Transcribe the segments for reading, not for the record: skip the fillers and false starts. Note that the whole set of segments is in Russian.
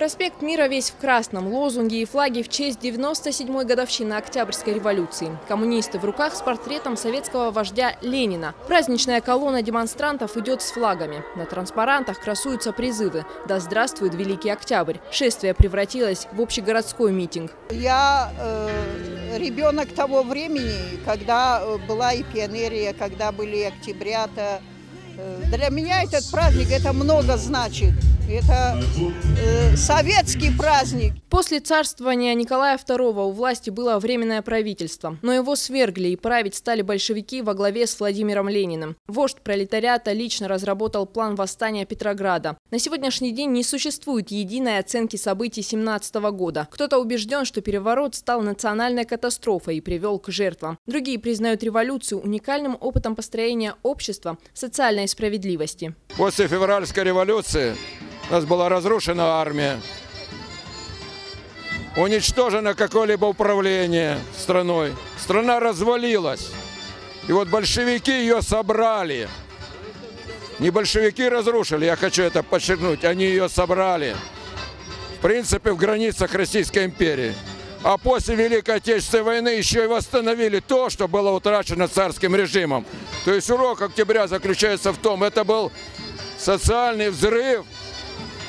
Проспект Мира весь в красном, лозунги и флаги в честь 97-й годовщины Октябрьской революции. Коммунисты в руках с портретом советского вождя Ленина. Праздничная колонна демонстрантов идет с флагами. На транспарантах красуются призывы «Да здравствует Великий Октябрь». Шествие превратилось в общегородской митинг. Я ребенок того времени, когда была и пионерия, когда были октябрята. Для меня этот праздник это много значит. Это советский праздник. После царствования Николая II у власти было временное правительство. Но его свергли, и править стали большевики во главе с Владимиром Лениным. Вождь пролетариата лично разработал план восстания Петрограда. На сегодняшний день не существует единой оценки событий 17 года. Кто-то убежден, что переворот стал национальной катастрофой и привел к жертвам. Другие признают революцию уникальным опытом построения общества, социальной справедливости. После февральской революции у нас была разрушена армия, уничтожено какое-либо управление страной. Страна развалилась. И вот большевики ее собрали. Не большевики разрушили, я хочу это подчеркнуть, они ее собрали. В принципе, в границах Российской империи. А после Великой Отечественной войны еще и восстановили то, что было утрачено царским режимом. То есть урок октября заключается в том, это был социальный взрыв,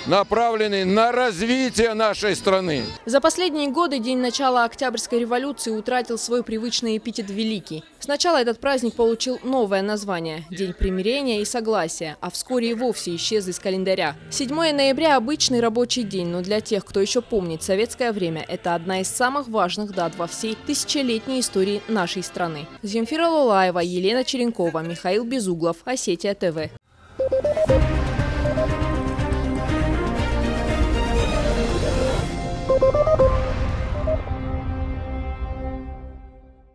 направленный на развитие нашей страны. За последние годы день начала Октябрьской революции утратил свой привычный эпитет «Великий». Сначала этот праздник получил новое название – День примирения и согласия, а вскоре и вовсе исчез из календаря. 7 ноября – обычный рабочий день, но для тех, кто еще помнит советское время, это одна из самых важных дат во всей тысячелетней истории нашей страны. Земфира Лолаева, Елена Черенкова, Михаил Безуглов, Осетия ТВ.